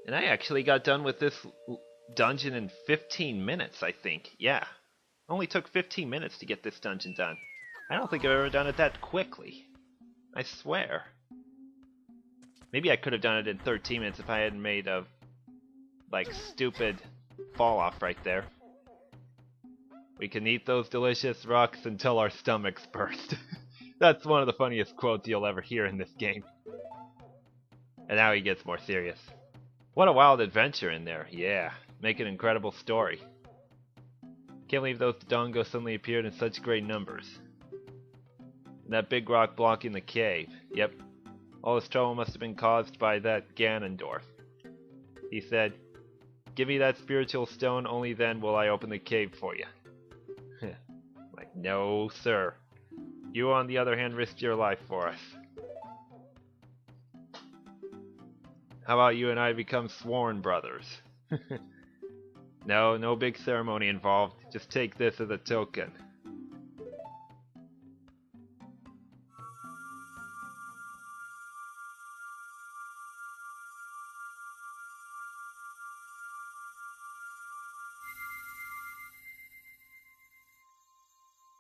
And I actually got done with this dungeon in 15 minutes, I think. Yeah. Only took 15 minutes to get this dungeon done. I don't think I've ever done it that quickly. I swear. Maybe I could have done it in 13 minutes if I hadn't made a, like, stupid fall off right there. We can eat those delicious rocks until our stomachs burst. That's one of the funniest quotes you'll ever hear in this game. And now he gets more serious. What a wild adventure in there, yeah. Make an incredible story. Can't believe those Dodongo suddenly appeared in such great numbers. And that big rock blocking the cave. Yep. All this trouble must have been caused by that Ganondorf. He said, "Give me that spiritual stone, only then will I open the cave for you." Like, no, sir. You, on the other hand, risked your life for us. How about you and I become sworn brothers? No, no big ceremony involved. Just take this as a token.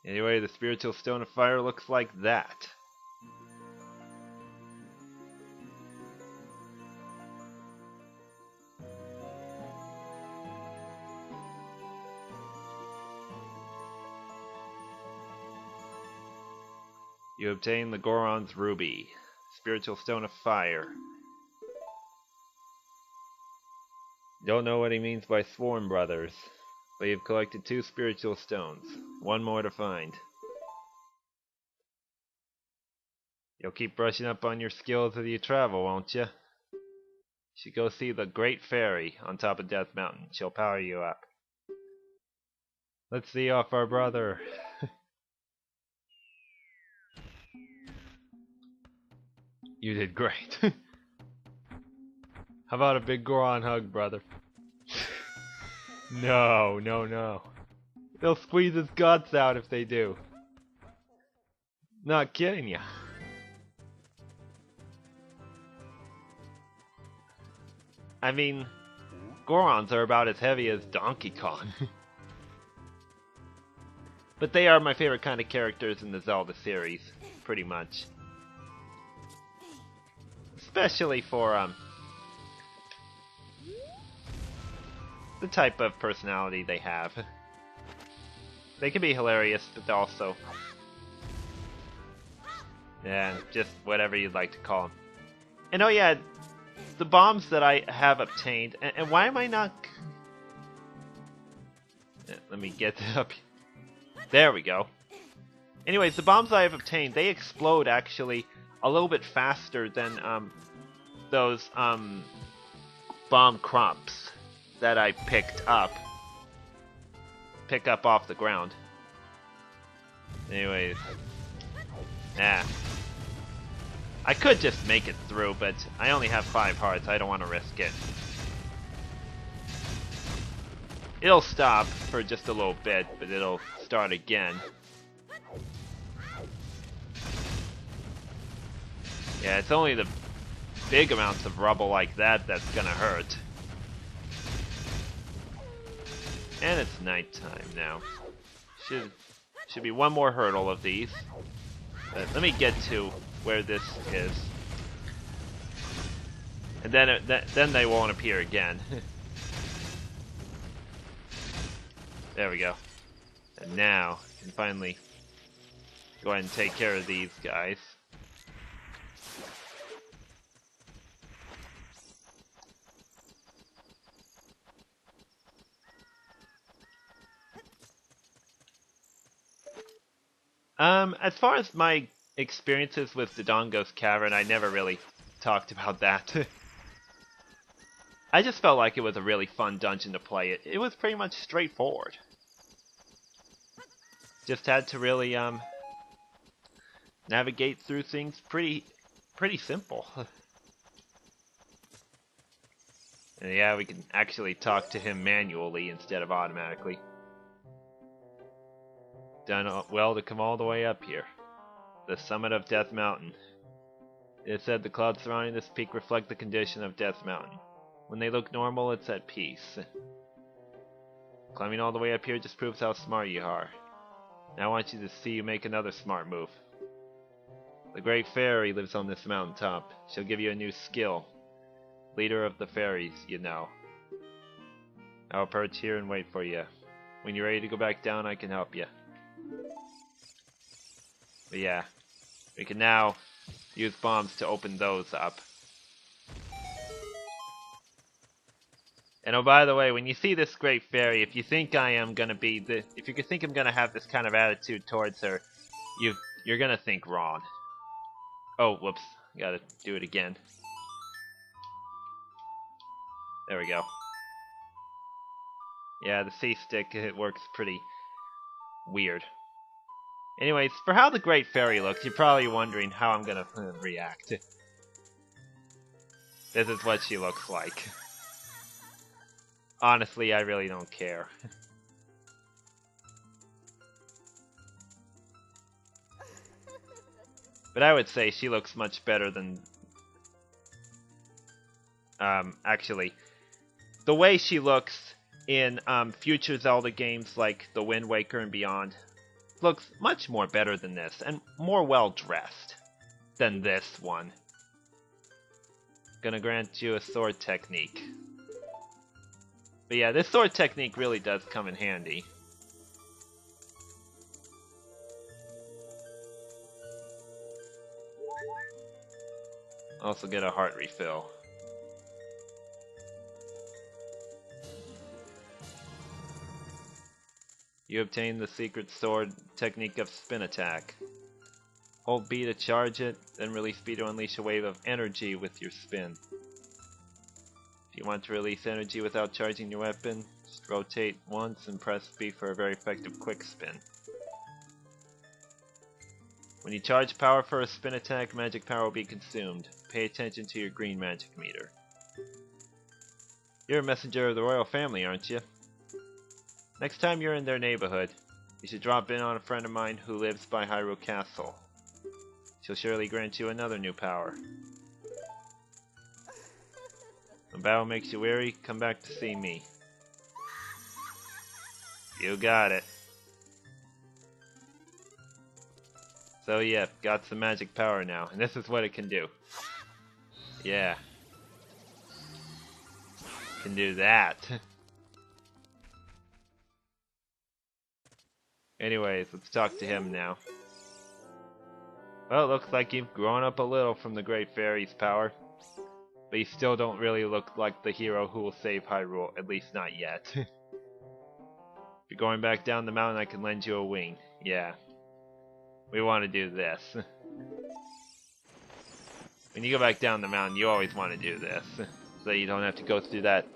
Anyway, the spiritual stone of fire looks like that. You obtain the Goron's Ruby, spiritual stone of fire. Don't know what he means by sworn brothers, but you've collected 2 spiritual stones, 1 more to find. You'll keep brushing up on your skills as you travel, won't you? You should go see the Great Fairy on top of Death Mountain. She'll power you up. Let's see off our brother. You did great. How about a big Goron hug, brother? No, no, no. They'll squeeze his guts out if they do. Not kidding ya. I mean, Gorons are about as heavy as Donkey Kong. But they are my favorite kind of characters in the Zelda series, pretty much. Especially for, the type of personality they have. They can be hilarious, but also... yeah, just whatever you'd like to call them. And oh yeah, the bombs that I have obtained, and why am I not... let me get it up. There we go. Anyways, the bombs I have obtained, they explode actually a little bit faster than those bomb crumps that I pick up off the ground. Anyways, yeah. I could just make it through, but I only have 5 hearts. I don't want to risk it. It'll stop for just a little bit, but it'll start again. Yeah, it's only the big amounts of rubble like that that's gonna hurt. And it's nighttime now. Should be one more hurdle of these. Let me get to where this is, and then they won't appear again. There we go. And now I can finally go ahead and take care of these guys. As far as my experiences with Dodongo's Cavern, I never really talked about that. I just felt like it was a really fun dungeon to play. It was pretty much straightforward. Just had to really navigate through things pretty simple. And yeah, we can actually talk to him manually instead of automatically. Done well to come all the way up here. The summit of Death Mountain. It is said the clouds surrounding this peak reflect the condition of Death Mountain. When they look normal, it's at peace. Climbing all the way up here just proves how smart you are. Now I want you to see you make another smart move. The Great Fairy lives on this mountaintop. She'll give you a new skill. Leader of the Fairies, you know. I'll perch here and wait for you. When you're ready to go back down, I can help you. But yeah, we can now use bombs to open those up. And oh, by the way, when you see this Great Fairy, if you think I am gonna be if you think I'm gonna have this kind of attitude towards her, you're gonna think wrong. Oh, whoops! Gotta do it again. There we go. Yeah, the C stick, it works pretty weird. Anyways, for how the Great Fairy looks, you're probably wondering how I'm gonna react. This is what she looks like. Honestly, I really don't care. But I would say she looks much better than... actually, the way she looks in future Zelda games like The Wind Waker and beyond looks much more better than this, and more well-dressed than this one. Gonna grant you a sword technique. But yeah, this sword technique really does come in handy. Also get a heart refill. You obtain the secret sword technique of spin attack. Hold B to charge it, then release B to unleash a wave of energy with your spin. If you want to release energy without charging your weapon, just rotate once and press B for a very effective quick spin. When you charge power for a spin attack, magic power will be consumed. Pay attention to your green magic meter. You're a messenger of the royal family, aren't you? Next time you're in their neighborhood, you should drop in on a friend of mine who lives by Hyrule Castle. She'll surely grant you another new power. When battle makes you weary, come back to see me. You got it. So yeah, got some magic power now, and this is what it can do. Yeah. Can do that. Anyways, let's talk to him now. Well, it looks like you've grown up a little from the Great Fairy's power. But you still don't really look like the hero who will save Hyrule, at least not yet. If you're going back down the mountain, I can lend you a wing. Yeah. We want to do this. When you go back down the mountain, you always want to do this. So you don't have to go through that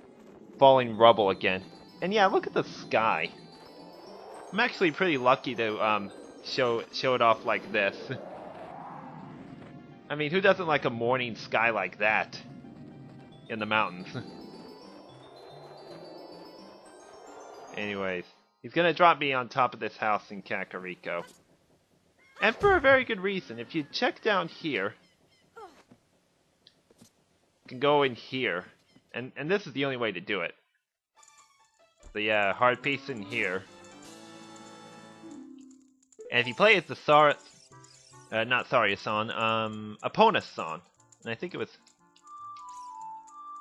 falling rubble again. And yeah, look at the sky. I'm actually pretty lucky to show it off like this. I mean, who doesn't like a morning sky like that in the mountains? Anyways, he's gonna drop me on top of this house in Kakariko. And for a very good reason. If you check down here, you can go in here. And this is the only way to do it. The hard piece in here. And if you play as the not Saria-san, Epona-san. And I think it was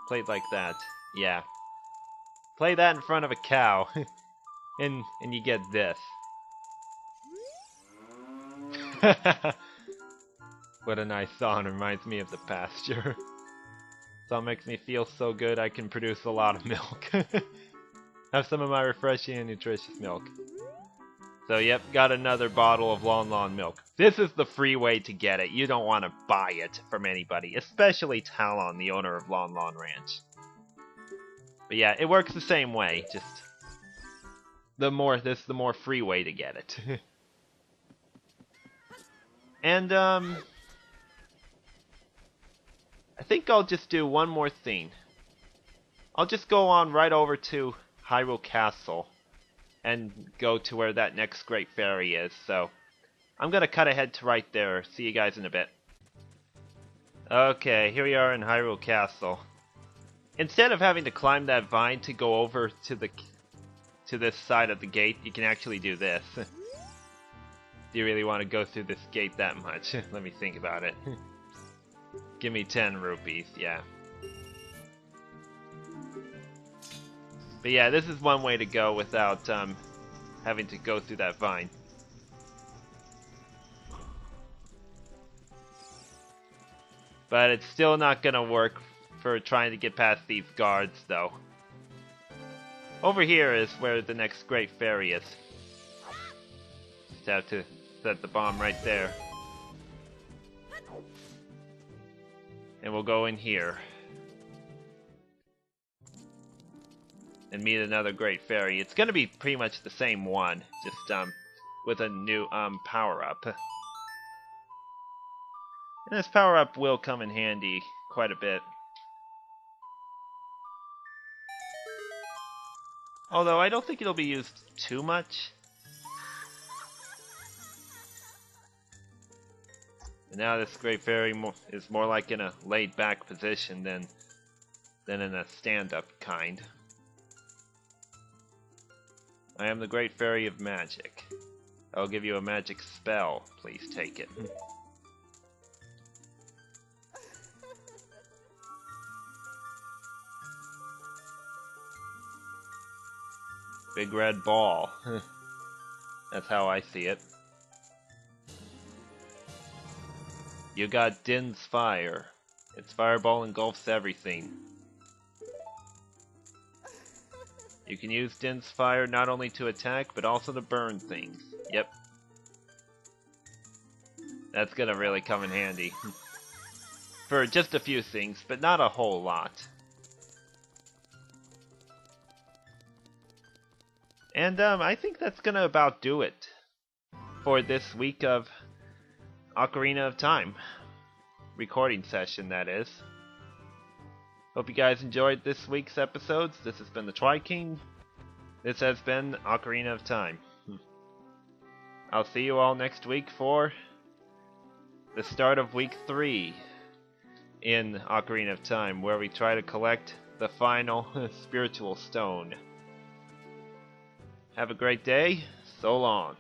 played like that. Yeah. Play that in front of a cow. and you get this. What a nice song, reminds me of the pasture. Song makes me feel so good I can produce a lot of milk. Have some of my refreshing and nutritious milk. So yep, got another bottle of Lon Lon milk. This is the free way to get it. You don't want to buy it from anybody, especially Talon, the owner of Lon Lon Ranch. But yeah, it works the same way, just the more free way to get it. And I think I'll just do one more thing. I'll just go on right over to Hyrule Castle and go to where that next Great Fairy is. So I'm gonna cut ahead to right there. See you guys in a bit. Okay, here we are in Hyrule Castle. instead of having to climb that vine to go over to this side of the gate, you can actually do this. Do you really want to go through this gate that much? Let me think about it. Give me 10 rupees, yeah. But yeah, this is one way to go without having to go through that vine. But it's still not gonna work for trying to get past these guards, though. Over here is where the next Great Fairy is. Just have to set the bomb right there. And we'll go in here. And meet another Great Fairy. It's gonna be pretty much the same one, just with a new power-up. And this power-up will come in handy quite a bit. Although I don't think it'll be used too much. And now this Great Fairy is more like in a laid-back position than in a stand-up kind. I am the Great Fairy of Magic. I'll give you a magic spell. Please take it. Big red ball. That's how I see it. You got Din's Fire. Its fireball engulfs everything. You can use Din's Fire not only to attack, but also to burn things. Yep. That's gonna really come in handy. For just a few things, but not a whole lot. And I think that's gonna about do it for this week of Ocarina of Time. Recording session, that is. Hope you guys enjoyed this week's episodes. This has been the Tri-King. This has been Ocarina of Time. I'll see you all next week for the start of week 3 in Ocarina of Time, where we try to collect the final spiritual stone. Have a great day. So long.